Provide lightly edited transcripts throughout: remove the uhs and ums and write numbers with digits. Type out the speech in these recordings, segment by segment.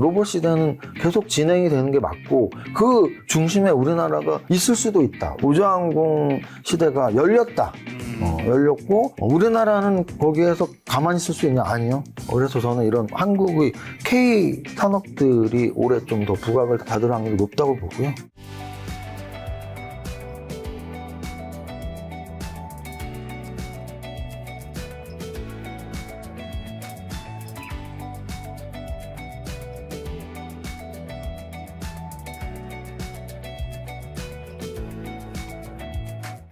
로봇 시대는 계속 진행이 되는 게 맞고 그 중심에 우리나라가 있을 수도 있다. 우주항공 시대가 열렸다. 열렸고 우리나라는 거기에서 가만히 있을 수 있냐? 아니요. 그래서 저는 이런 한국의 K 산업들이 올해 좀 더 부각을 받을 확률이 높다고 보고요.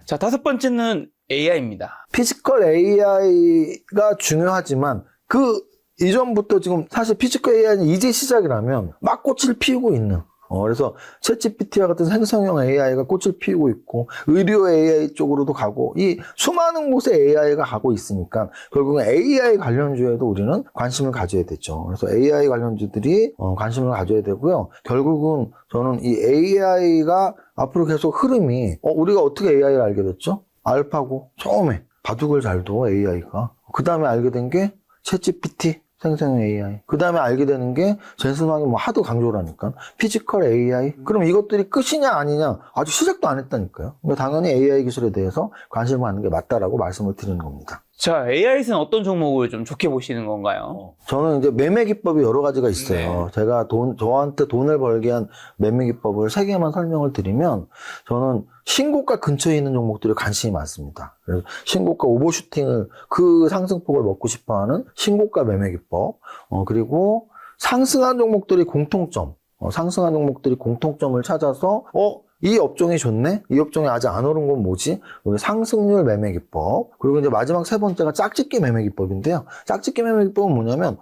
자, 다섯 번째는 AI입니다. 피지컬 AI가 중요하지만 그 이전부터 지금 사실 피지컬 AI는 이제 시작이라면 막 꽃을 피우고 있는 그래서 챗GPT와 같은 생성형 AI가 꽃을 피우고 있고 의료 AI 쪽으로도 가고 이 수많은 곳에 AI가 가고 있으니까 결국은 AI 관련주에도 우리는 관심을 가져야 되죠. 그래서 AI 관련주들이 관심을 가져야 되고요. 결국은 저는 이 AI가 앞으로 계속 흐름이 우리가 어떻게 AI를 알게 됐죠? 알파고 처음에 바둑을 잘 둬 AI가 그 다음에 알게 된 게 챗GPT 생성형 AI. 그 다음에 알게 되는 게 젠슨왕이 뭐 하도 강조를 하니까 피지컬 AI. 그럼 이것들이 끝이냐 아니냐? 아직 시작도 안 했다니까요. 그러니까 당연히 AI 기술에 대해서 관심을 갖는 게 맞다라고 말씀을 드리는 겁니다. 자, AI에서는 어떤 종목을 좀 좋게 보시는 건가요? 저는 이제 매매 기법이 여러 가지가 있어요. 네. 제가 저한테 돈을 벌게 한 매매 기법을 3개만 설명을 드리면 저는 신고가 근처에 있는 종목들이 관심이 많습니다. 그래서 신고가 오버슈팅을 그 상승폭을 먹고 싶어 하는 신고가 매매 기법. 그리고 상승한 종목들이 상승한 종목들이 공통점을 찾아서 이 업종이 좋네? 이 업종이 아직 안 오른 건 뭐지? 우리 상승률 매매 기법. 그리고 이제 마지막 세 번째가 짝짓기 매매 기법인데요. 짝짓기 매매 기법은 뭐냐면,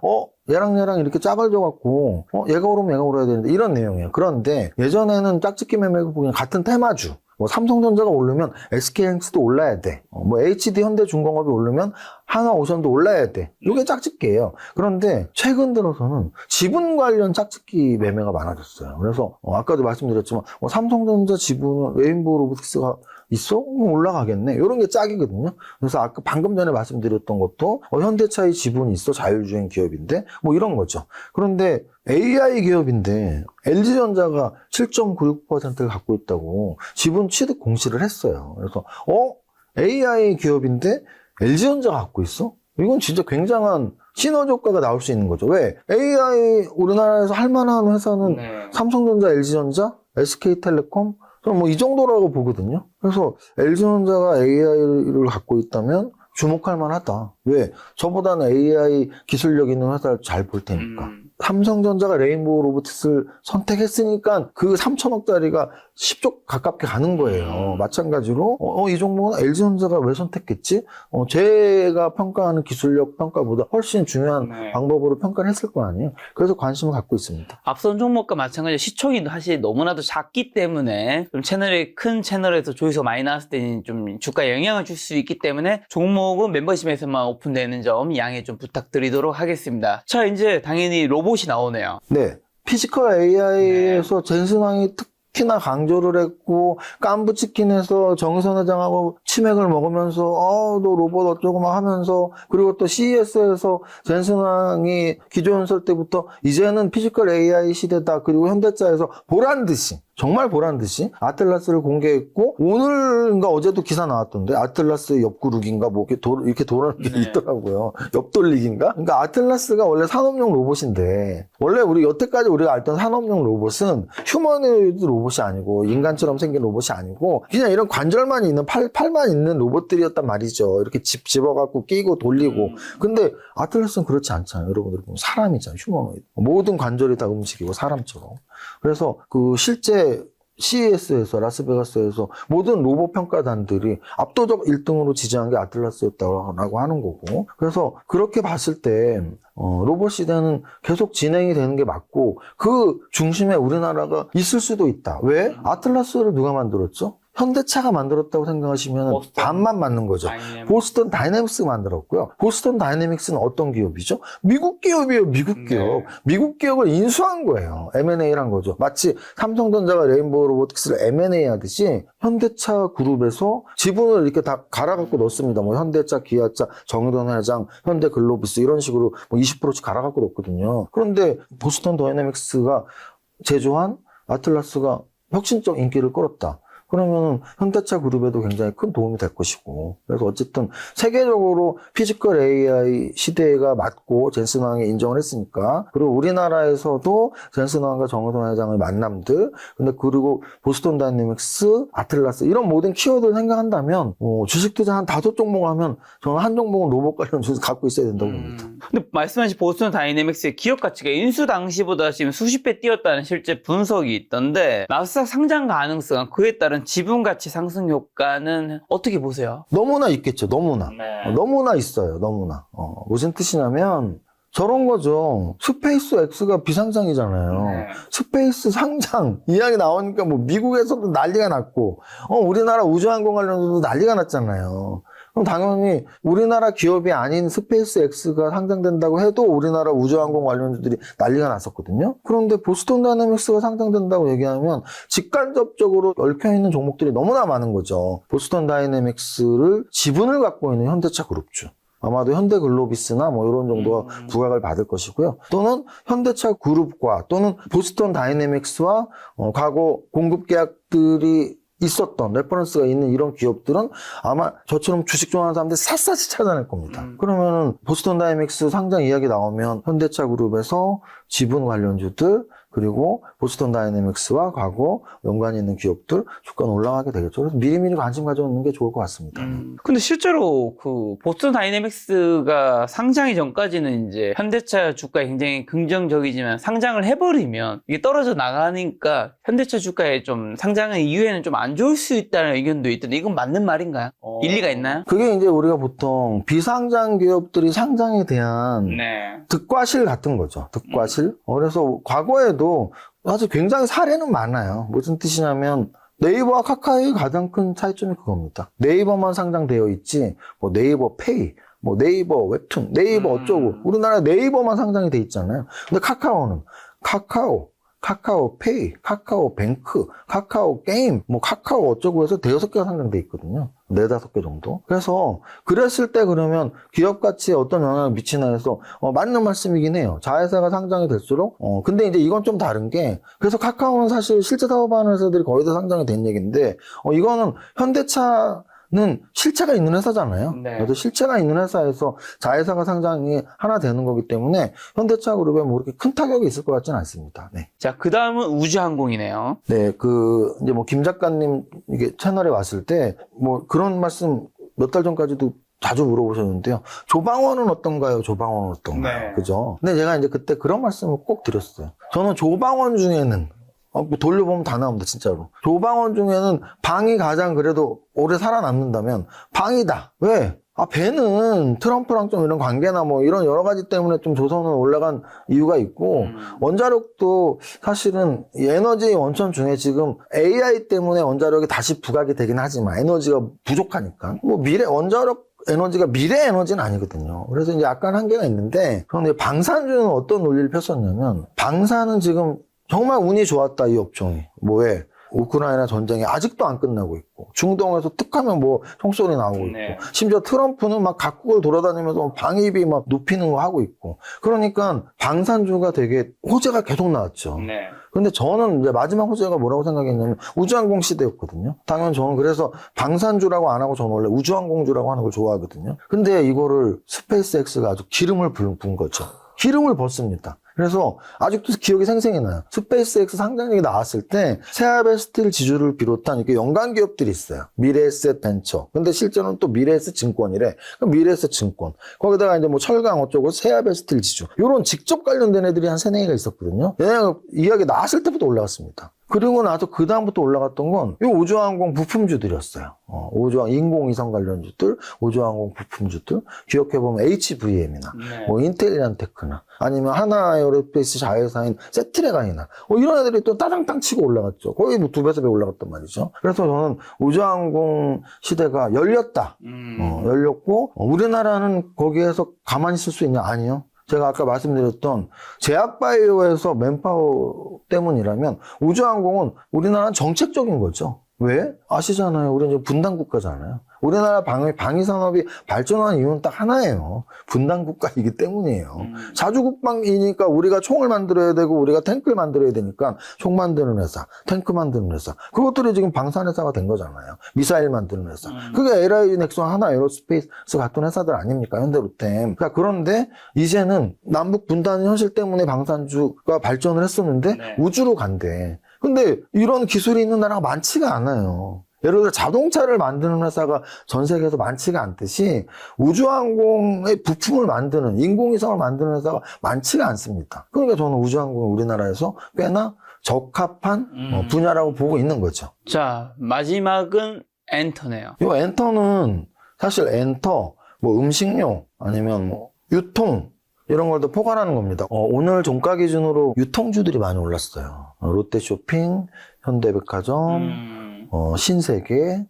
얘랑 이렇게 짝을져갖고, 얘가 오르면 얘가 오르야 되는데, 이런 내용이에요. 그런데 예전에는 짝짓기 매매 기법이 같은 테마주. 뭐 삼성전자가 오르면 SK하이닉스도 올라야 돼. 뭐 HD 현대중공업이 오르면 한화오션도 올라야 돼. 이게 짝짓기예요. 그런데 최근 들어서는 지분 관련 짝짓기 매매가 많아졌어요. 그래서 아까도 말씀드렸지만 삼성전자 지분은 레인보우 로보틱스가 있어? 올라가겠네. 이런 게 짝이거든요. 그래서 아까 방금 전에 말씀드렸던 것도 현대차의 지분이 있어. 자율주행 기업인데 뭐 이런 거죠. 그런데 AI 기업인데 LG전자가 7.96%를 갖고 있다고 지분 취득 공시를 했어요. 그래서 AI 기업인데 LG전자가 갖고 있어? 이건 진짜 굉장한 시너지 효과가 나올 수 있는 거죠. 왜? AI 우리나라에서 할 만한 회사는 삼성전자, LG전자, SK텔레콤 저는 뭐 이 정도라고 보거든요. 그래서 LG전자가 AI를 갖고 있다면 주목할 만하다. 왜? 저보다는 AI 기술력 있는 회사를 잘 볼 테니까. 삼성전자가 레인보우 로보틱스를 선택했으니까 그 3천억짜리가 10조 가깝게 가는 거예요. 마찬가지로 이 종목은 LG전자가 왜 선택했지? 제가 평가하는 기술력 평가보다 훨씬 중요한 방법으로 평가를 했을 거 아니에요. 그래서 관심을 갖고 있습니다. 앞선 종목과 마찬가지로 시총이 사실 너무나도 작기 때문에 좀 큰 채널에서 조회수가 많이 나왔을 때는 좀 주가에 영향을 줄 수 있기 때문에 종목은 멤버십에서만 오픈되는 점 양해 좀 부탁드리도록 하겠습니다. 자, 이제 당연히 로봇이 나오네요. 네. 피지컬 AI에서 젠슨왕이 특히나 강조를 했고 깐부치킨에서 정의선 회장하고 치맥을 먹으면서 너 로봇 어쩌고 막 하면서 그리고 또 CES에서 젠슨왕이 기조연설 때부터 이제는 피지컬 AI 시대다. 그리고 현대차에서 정말 보란 듯이 아틀라스를 공개했고 오늘인가 어제도 기사 나왔던데 아틀라스 옆구르기인가 뭐 이렇게 돌아오는 게 있더라고요. 옆돌리기인가? 그러니까 아틀라스가 원래 산업용 로봇인데 원래 여태까지 우리가 알던 산업용 로봇은 휴머노이드 로봇이 아니고 인간처럼 생긴 로봇이 아니고 그냥 이런 관절만 있는 팔만 있는 로봇들이었단 말이죠. 이렇게 집어갖고 끼고 돌리고. 근데 아틀라스는 그렇지 않잖아요. 여러분들 보면 사람이잖아요. 휴머노이드. 모든 관절이 다 움직이고 사람처럼. 그래서 실제 CES에서 라스베가스에서 모든 로봇 평가단들이 압도적 1등으로 지지한 게 아틀라스였다고 하는 거고. 그래서 그렇게 봤을 때 로봇 시대는 계속 진행이 되는 게 맞고 그 중심에 우리나라가 있을 수도 있다. 왜? 아틀라스를 누가 만들었죠? 현대차가 만들었다고 생각하시면 보스턴. 반만 맞는 거죠. 다이내믹. 보스턴 다이내믹스가 만들었고요. 보스턴 다이내믹스는 어떤 기업이죠? 미국 기업이에요, 미국 기업. 네. 미국 기업을 인수한 거예요. M&A란 거죠. 마치 삼성전자가 레인보우 로보틱스를 M&A 하듯이 현대차 그룹에서 지분을 이렇게 다 갈아갖고 넣습니다. 뭐 현대차, 기아차, 정의돈 회장, 현대글로비스 이런 식으로 뭐 20%씩 갈아갖고 넣거든요. 그런데 보스턴 다이내믹스가 제조한 아틀라스가 혁신적 인기를 끌었다. 그러면 현대차 그룹에도 굉장히 큰 도움이 될 것이고. 그래서 어쨌든 세계적으로 피지컬 AI 시대가 맞고 젠슨 황이 인정을 했으니까. 그리고 우리나라에서도 젠슨 황과 정의돈 회장의 만남들. 근데 그리고 보스턴 다이내믹스, 아틀라스 이런 모든 키워드를 생각한다면 주식 투자 한 5종목 하면 저는 한 종목은 로봇 관련 주식 갖고 있어야 된다고 봅니다. 근데 말씀하신 보스턴 다이내믹스의 기업 가치가 인수 당시보다 지금 수십 배 뛰었다는 실제 분석이 있던데 나스닥 상장 가능성 그에 따른 지분 가치 상승 효과는 어떻게 보세요? 너무나 있겠죠. 너무나. 네. 너무나 있어요. 너무나. 무슨 뜻이냐면 저런 거죠. 스페이스 X가 비상장이잖아요. 네. 스페이스 상장 이야기 나오니까 뭐 미국에서도 난리가 났고 우리나라 우주항공 관련해서도 난리가 났잖아요. 그럼 당연히 우리나라 기업이 아닌 스페이스 X가 상장된다고 해도 우리나라 우주항공 관련주들이 난리가 났었거든요. 그런데 보스턴 다이내믹스가 상장된다고 얘기하면 직간접적으로 얽혀있는 종목들이 너무나 많은 거죠. 보스턴 다이내믹스를 지분을 갖고 있는 현대차 그룹주. 아마도 현대글로비스나 뭐 이런 정도가 부각을 받을 것이고요. 또는 현대차 그룹과 또는 보스턴 다이내믹스와 과거 공급 계약들이 있었던 레퍼런스가 있는 이런 기업들은 아마 저처럼 주식 좋아하는 사람들이 샅샅이 찾아낼 겁니다. 그러면은 보스턴 다이내믹스 상장 이야기 나오면 현대차 그룹에서 지분 관련주들 그리고 보스턴 다이내믹스와 과거 연관이 있는 기업들 주가는 올라가게 되겠죠. 그래서 미리미리 관심 가져오는 게 좋을 것 같습니다. 근데 실제로 그 보스턴 다이내믹스가 상장이 전까지는 이제 현대차 주가에 굉장히 긍정적이지만 상장을 해버리면 이게 떨어져 나가니까 현대차 주가에 좀 상장은 이후에는 좀 안 좋을 수 있다는 의견도 있던데 이건 맞는 말인가요? 일리가 있나요? 그게 이제 우리가 보통 비상장 기업들이 상장에 대한 네. 득과실 같은 거죠. 득과실. 그래서 과거에도 사실 굉장히 사례는 많아요. 무슨 뜻이냐면 네이버와 카카오의 가장 큰 차이점이 그겁니다. 네이버만 상장되어 있지 뭐 네이버 페이, 뭐 네이버 웹툰, 네이버 어쩌고 우리나라 네이버만 상장이 돼 있잖아요. 근데 카카오는 카카오페이, 카카오뱅크, 카카오게임, 뭐 카카오 어쩌고 해서 5개가 상장돼 있거든요. 4-5개 정도. 그래서 그랬을 때 그러면 기업 가치에 어떤 영향을 미치나 해서 맞는 말씀이긴 해요. 자회사가 상장이 될수록 근데 이제 이건 좀 다른 게 그래서 카카오는 사실 실제 사업하는 회사들이 거의 다 상장이 된 얘기인데 이거는 현대차는 실체가 있는 회사잖아요. 네. 그래서 실체가 있는 회사에서 자회사가 상장이 하나 되는 거기 때문에 현대차 그룹에 뭐 그렇게 큰 타격이 있을 것 같지는 않습니다. 네. 자, 그 다음은 우주항공이네요. 네, 이제 뭐 김 작가님 이게 채널에 왔을 때 뭐 그런 말씀 몇 달 전까지도 자주 물어보셨는데요. 조방원은 어떤가요? 조방원은 어떤가요? 네. 그죠? 근데 제가 이제 그때 그런 말씀을 꼭 드렸어요. 저는 조방원 중에는 뭐 돌려보면 다 나옵니다, 진짜로. 조방원 중에는 방이 가장 그래도 오래 살아남는다면 방이다. 왜? 배는 트럼프랑 좀 이런 관계나 뭐 이런 여러 가지 때문에 좀 조선은 올라간 이유가 있고, 원자력도 사실은 이 에너지 원천 중에 지금 AI 때문에 원자력이 다시 부각이 되긴 하지만 에너지가 부족하니까. 뭐 원자력 에너지가 미래 에너지는 아니거든요. 그래서 이제 약간 한계가 있는데, 그런데 방산주는 어떤 논리를 폈었냐면, 방산은 지금 정말 운이 좋았다, 이 업종이. 왜? 우크라이나 전쟁이 아직도 안 끝나고 있고 중동에서 툭하면 뭐 총소리 나오고 있고 심지어 트럼프는 막 각국을 돌아다니면서 방위비 막 높이는 거 하고 있고 그러니까 방산주가 되게 호재가 계속 나왔죠. 네. 근데 저는 이제 마지막 호재가 뭐라고 생각했냐면 우주항공 시대였거든요. 당연 저는 그래서 방산주라고 안 하고 저는 원래 우주항공주라고 하는 걸 좋아하거든요. 근데 이거를 스페이스X가 아주 기름을 부은 거죠. 기름을 붓습니다. 그래서 아직도 기억이 생생히 나요. 스페이스X 상장력이 나왔을 때 세아베스틸 지주를 비롯한 이렇게 연관 기업들이 있어요. 미래에셋 벤처. 근데 실제로는 또 미래에셋 증권이래. 그럼 미래에셋 증권. 거기다가 이제 뭐 철강 어쩌고 세아베스틸 지주. 요런 직접 관련된 애들이 한 3-4개가 있었거든요. 얘네가 이야기 나왔을 때부터 올라갔습니다. 그리고 나서 그 다음부터 올라갔던 건 이 우주항공 부품주들이었어요. 우주항 인공위성 관련주들, 우주항공 부품주들. 기억해보면 HVM이나 네. 뭐 인텔리안테크나 아니면 하나에어로스페이스 자회사인 세트레간이나 이런 애들이 또 따당땅 치고 올라갔죠. 거의 뭐 2배, 3배 올라갔단 말이죠. 그래서 저는 우주항공 시대가 열렸다. 열렸고 우리나라는 거기에서 가만히 있을 수 있냐? 아니요. 제가 아까 말씀드렸던 제약바이오에서 맨파워 때문이라면 우주항공은 우리나라는 정책적인 거죠. 왜? 아시잖아요. 우리 이제 분단국가잖아요. 우리나라 방위산업이 발전하는 이유는 딱 하나예요. 분단국가이기 때문이에요. 자주국방이니까 우리가 총을 만들어야 되고 우리가 탱크를 만들어야 되니까 총 만드는 회사, 탱크 만드는 회사. 그것들이 지금 방산회사가 된 거잖아요. 미사일 만드는 회사. 그게 LI 넥슨 하나 에어로스페이스 같은 회사들 아닙니까? 현대로템. 그러니까 그런데 이제는 남북 분단 현실 때문에 방산주가 발전을 했었는데 네. 우주로 간대. 근데 이런 기술이 있는 나라가 많지가 않아요. 예를 들어 자동차를 만드는 회사가 전 세계에서 많지가 않듯이 우주항공의 부품을 만드는 인공위성을 만드는 회사가 많지가 않습니다. 그러니까 저는 우주항공을 우리나라에서 꽤나 적합한 분야라고 보고 있는 거죠. 자, 마지막은 엔터네요. 이 엔터는 사실 엔터, 뭐 음식료 아니면 뭐 유통 이런 걸 더 포괄하는 겁니다. 오늘 종가 기준으로 유통주들이 많이 올랐어요. 롯데쇼핑, 현대백화점, 신세계,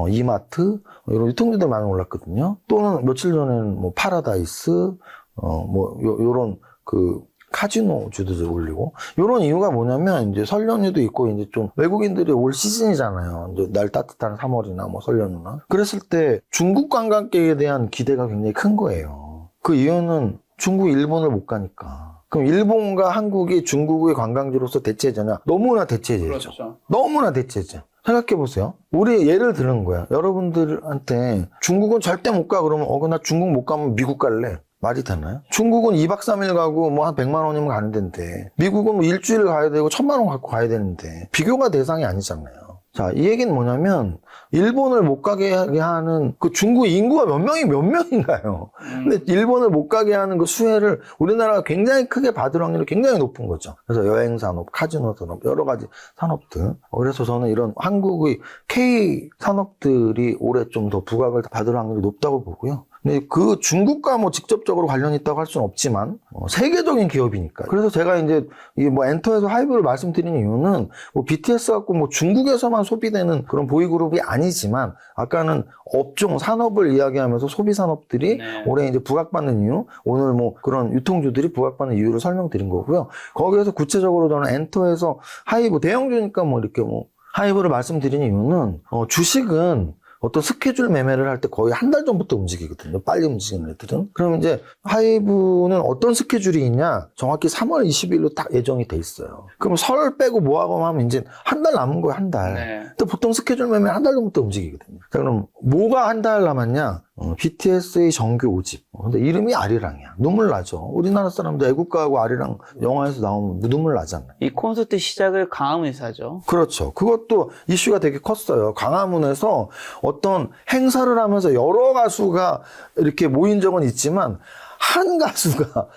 이마트 이런 유통주들이 많이 올랐거든요. 또는 며칠 전에는 뭐 파라다이스, 요런 그 카지노주도 올리고 요런 이유가 뭐냐면 이제 설 연휴도 있고 이제 좀 외국인들이 올 시즌이잖아요. 이제 날 따뜻한 3월이나 뭐 설 연휴나 그랬을 때 중국 관광객에 대한 기대가 굉장히 큰 거예요. 그 이유는 중국, 일본을 못 가니까. 그럼 일본과 한국이 중국의 관광지로서 대체제냐? 너무나 대체제죠. 그렇죠. 너무나 대체제. 생각해보세요. 우리 예를 드는 거야. 여러분들한테 중국은 절대 못 가. 그러면 나 중국 못 가면 미국 갈래. 말이 되나요? 중국은 2박 3일 가고 뭐 한 100만 원이면 가는 데인데 미국은 뭐 일주일 가야 되고 1000만 원 갖고 가야 되는데 비교가 대상이 아니잖아요. 자, 이 얘기는 뭐냐면 일본을 못 가게 하게 하는 그 중국 인구가 몇 명인가요? 근데 일본을 못 가게 하는 그 수혜를 우리나라가 굉장히 크게 받을 확률이 굉장히 높은 거죠. 그래서 여행 산업, 카지노 산업, 여러 가지 산업들. 그래서 저는 이런 한국의 K 산업들이 올해 좀 더 부각을 받을 확률이 높다고 보고요. 근데 그 중국과 뭐 직접적으로 관련이 있다고 할 수는 없지만 세계적인 기업이니까. 그래서 제가 이제 이 뭐 엔터에서 하이브를 말씀드리는 이유는 뭐 BTS 갖고 뭐 중국에서만 소비되는 그런 보이그룹이 아니지만 아까는 업종 산업을 이야기하면서 소비 산업들이 네. 올해 이제 부각받는 이유, 오늘 뭐 그런 유통주들이 부각받는 이유를 설명드린 거고요. 거기에서 구체적으로 저는 엔터에서 하이브 대형주니까 뭐 이렇게 뭐 하이브를 말씀드리는 이유는 주식은 어떤 스케줄 매매를 할 때 거의 한 달 전부터 움직이거든요. 빨리 움직이는 애들은. 그럼 이제 하이브는 어떤 스케줄이 있냐? 정확히 3월 20일로 딱 예정이 돼 있어요. 그럼 설 빼고 모아고 하면 이제 한 달 남은 거예요, 한 달. 네. 근데 보통 스케줄 매매 한 달 전부터 움직이거든요. 자, 그럼 뭐가 한 달 남았냐? BTS의 정규 5집. 근데 이름이 아리랑이야. 눈물 나죠. 우리나라 사람들 애국가하고 아리랑 영화에서 나오면 눈물 나잖아요. 이 콘서트 시작을 광화문에서 하죠. 그렇죠. 그것도 이슈가 되게 컸어요. 광화문에서 어떤 행사를 하면서 여러 가수가 이렇게 모인 적은 있지만 한 가수가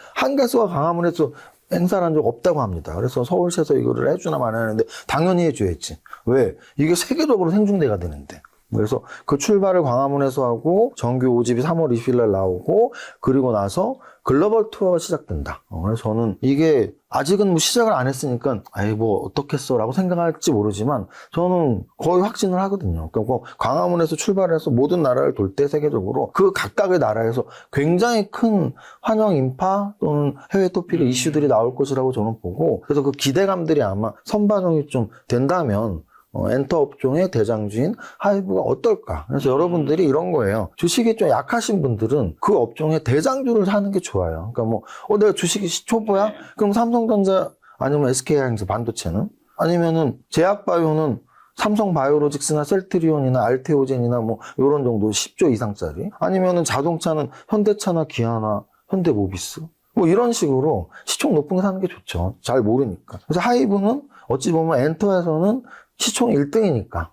광화문에서 행사를 한 적 없다고 합니다. 그래서 서울시에서 이거를 해주나 마나 하는데 당연히 해줘야지. 왜? 이게 세계적으로 생중계가 되는데. 그래서 그 출발을 광화문에서 하고 정규 5집이 3월 20일 날 나오고 그리고 나서 글로벌 투어가 시작된다. 그래서 저는 이게 아직은 뭐 시작을 안 했으니까 아이 뭐 어떻겠어 라고 생각할지 모르지만 저는 거의 확신을 하거든요. 그러니까 광화문에서 출발해서 모든 나라를 돌 때 세계적으로 그 각각의 나라에서 굉장히 큰 환영 인파 또는 해외 토픽의 이슈들이 나올 것이라고 저는 보고 그래서 그 기대감들이 아마 선반영이 좀 된다면 엔터 업종의 대장주인 하이브가 어떨까? 그래서 여러분들이 이런 거예요. 주식이 좀 약하신 분들은 그 업종의 대장주를 사는 게 좋아요. 그러니까 뭐, 내가 주식이 초보야? 그럼 삼성전자 아니면 SK하이닉스 반도체는? 아니면은 제약바이오는 삼성바이오로직스나 셀트리온이나 알테오젠이나 뭐, 요런 정도 10조 이상짜리? 아니면은 자동차는 현대차나 기아나 현대모비스? 뭐 이런 식으로 시총 높은 거 사는 게 좋죠. 잘 모르니까. 그래서 하이브는 어찌 보면 엔터에서는 시총 1등이니까.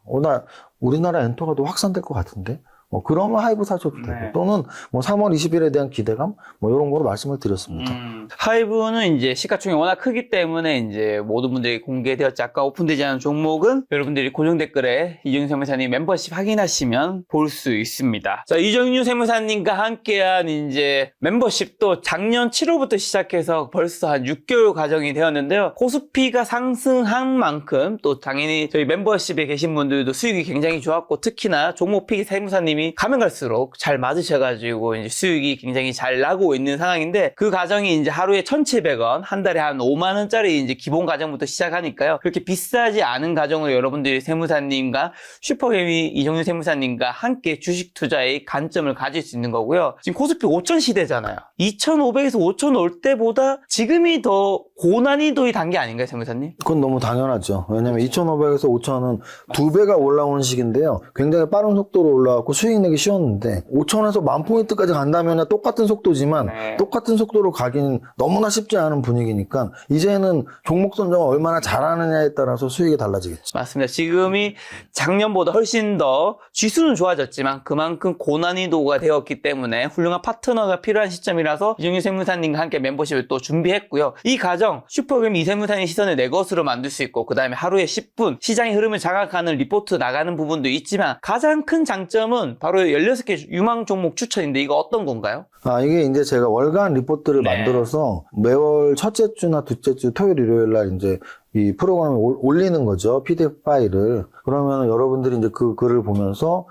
우리나라 엔터가 더 확산될 것 같은데. 그러면 하이브 사셔도 되고 네. 또는 3월 20일에 대한 기대감 이런 거로 말씀을 드렸습니다. 하이브는 이제 시가총액이 워낙 크기 때문에 이제 모든 분들이 공개되었지 아까 오픈되지 않은 종목은 여러분들이 고정 댓글에 이정윤 세무사님 멤버십 확인하시면 볼 수 있습니다. 자, 이정윤 세무사님과 함께한 이제 멤버십도 작년 7월부터 시작해서 벌써 한 6개월 과정이 되었는데요. 코스피가 상승한 만큼 또 당연히 저희 멤버십에 계신 분들도 수익이 굉장히 좋았고 특히나 종목픽 세무사님이 가면 갈수록 잘 맞으셔가지고 이제 수익이 굉장히 잘 나고 있는 상황인데 그 과정이 이제 하루에 1,700원, 한 달에 한 5만 원짜리 이제 기본 과정부터 시작하니까요. 그렇게 비싸지 않은 과정으로 여러분들이 세무사님과 슈퍼개미 이정윤 세무사님과 함께 주식 투자의 관점을 가질 수 있는 거고요. 지금 코스피 5,000 시대잖아요. 2,500에서 5,000 올 때보다 지금이 더 고난이도의 단계 아닌가요, 세무사님? 그건 너무 당연하죠. 왜냐면 2,500에서 5,000은 2배가 올라오는 시기인데요. 굉장히 빠른 속도로 올라왔고 수익 내기 쉬웠는데 5,000에서 10,000포인트까지 간다면 똑같은 속도지만 네. 똑같은 속도로 가기는 너무나 쉽지 않은 분위기니까 이제는 종목 선정을 얼마나 잘하느냐에 따라서 수익이 달라지겠죠. 맞습니다. 지금이 작년보다 훨씬 더 지수는 좋아졌지만 그만큼 고난이도가 되었기 때문에 훌륭한 파트너가 필요한 시점이라서 이정윤 세무사님과 함께 멤버십을 또 준비했고요. 이 과정 슈퍼개미 이세무사님 시선을 내 것으로 만들 수 있고 그 다음에 하루에 10분 시장의 흐름을 장악하는 리포트 나가는 부분도 있지만 가장 큰 장점은 바로 16개 유망 종목 추천인데 이거 어떤 건가요? 이게 이제 제가 월간 리포트를 네. 만들어서 매월 첫째 주나 둘째 주 토요일 일요일 날 이제 이 프로그램을 올리는 거죠. PDF 파일을. 그러면 여러분들이 이제 그 글을 보면서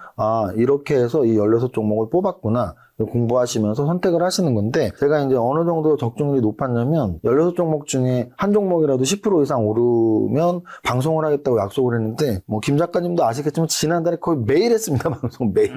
이렇게 해서 이 16종목을 뽑았구나. 공부하시면서 선택을 하시는 건데 제가 이제 어느 정도 적중률이 높았냐면 16종목 중에 한 종목이라도 10% 이상 오르면 방송을 하겠다고 약속을 했는데 김 작가님도 아시겠지만 지난달에 거의 매일 했습니다. 방송 매일.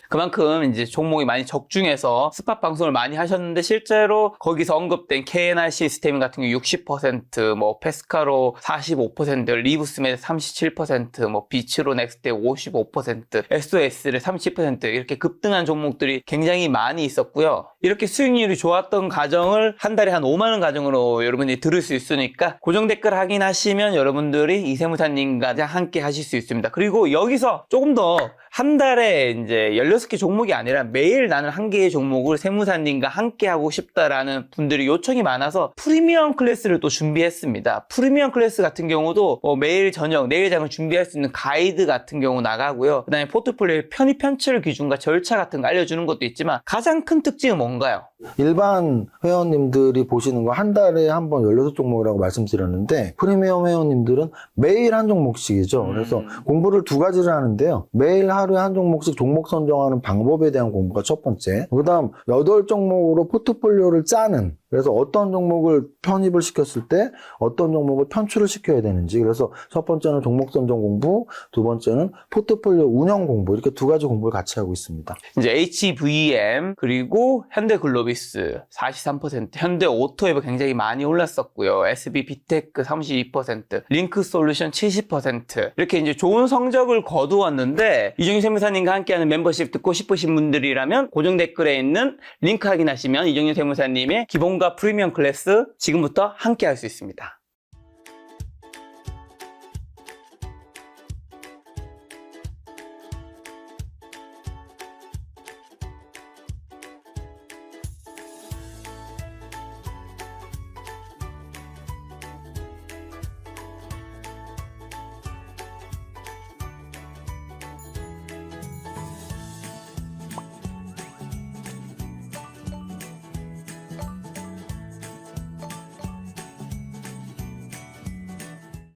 그만큼 이제 종목이 많이 적중해서 스팟 방송을 많이 하셨는데 실제로 거기서 언급된 KNR 시스템 같은 경우 60%, 페스카로 45%, 리브스메드 37%, 비츠로 넥스트 55%, SOS를 30% 이렇게 급등한 종목들이 굉장히 많이 있었고요. 이렇게 수익률이 좋았던 가정을 한 달에 한 5만 원 가정으로 여러분들이 들을 수 있으니까 고정 댓글 확인하시면 여러분들이 이세무사님과 함께 하실 수 있습니다. 그리고 여기서 조금 더 한 달에 이제 16개 종목이 아니라 매일 나는 한 개의 종목을 세무사님과 함께 하고 싶다라는 분들이 요청이 많아서 프리미엄 클래스를 또 준비했습니다. 프리미엄 클래스 같은 경우도 매일 저녁, 내일 장을 준비할 수 있는 가이드 같은 경우 나가고요. 그 다음에 포트폴리오의 편입 편출 기준과 절차 같은 거 알려주는 것도 있지만 가장 큰 특징은 뭔가요? 일반 회원님들이 보시는 거 한 달에 한 번 16종목이라고 말씀드렸는데 프리미엄 회원님들은 매일 한 종목씩이죠. 그래서 공부를 두 가지를 하는데요. 매일 하루에 한 종목씩 종목 선정하는 방법에 대한 공부가 첫 번째. 그 다음 8종목으로 포트폴리오를 짜는 그래서 어떤 종목을 편입을 시켰을 때 어떤 종목을 편출을 시켜야 되는지 그래서 첫 번째는 종목 선정 공부, 두 번째는 포트폴리오 운영 공부 이렇게 두 가지 공부를 같이 하고 있습니다. 이제 HVM 그리고 현대글로비스 43%, 현대오토웨브 굉장히 많이 올랐었고요. SB비테크 32%, 링크솔루션 70% 이렇게 이제 좋은 성적을 거두었는데 이정윤 세무사님과 함께하는 멤버십 듣고 싶으신 분들이라면 고정 댓글에 있는 링크 확인하시면 이정윤 세무사님의 기본과 프리미엄 클래스 지금부터 함께 할 수 있습니다.